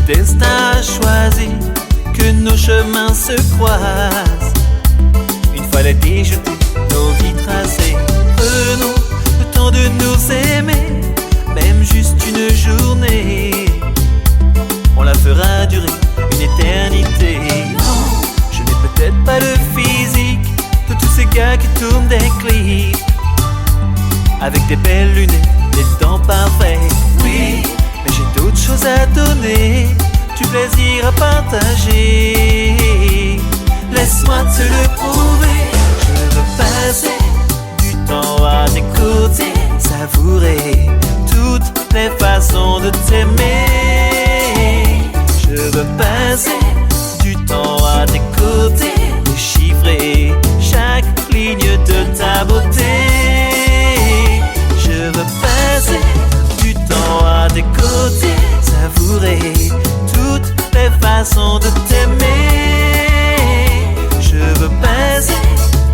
destin a choisi que nos chemins se croisent. Une fois l'été jeté, nos vies tracées, prenons le temps de nous aimer, même juste une journée. On la fera durer une éternité. Non, je n'ai peut-être pas le physique de tous ces gars qui tournent des clips avec des belles lunettes, des dents parfaits. Oui, mais j'ai d'autres choses à donner, du plaisir à partager. Laisse-moi te le prouver. Je veux passer du temps à t'écouter, savourer toutes les façons de t'aimer. Je veux passer du temps à t'écouter, déchiffrer chaque ligne de ta beauté. Je veux passer du temps à t'écouter, savourer toutes les façons de t'aimer. Je veux passer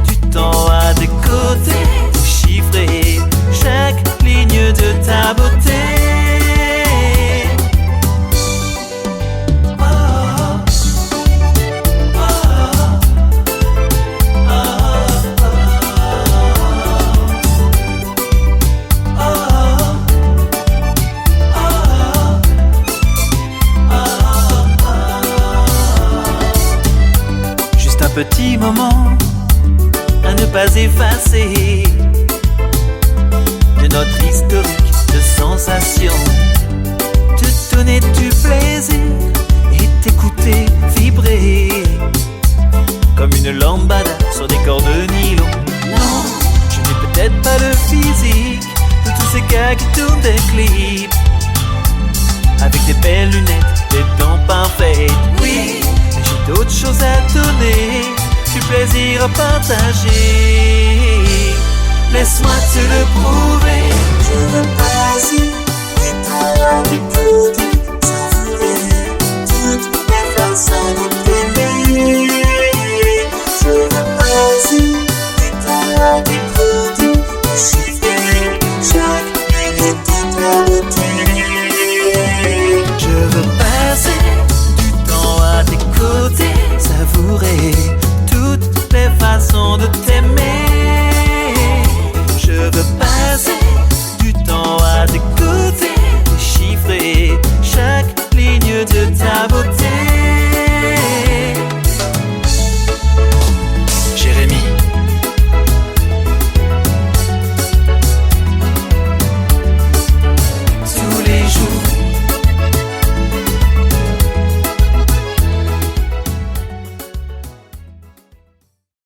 du temps à t'écouter, déchiffrer chaque ligne de ta beauté. Petit moment à ne pas effacer de notre historique de sensations, te donner du plaisir et t'écouter vibrer comme une lambada sur des cordes de nylon. Non, je n'ai peut-être pas le physique de tous ces gars gars qui tournent des clips avec des belles lunettes, des dents parfaites. Oui, mais j'ai d'autres choses à donner, du plaisir à partager. Laisse-moi te le prouver.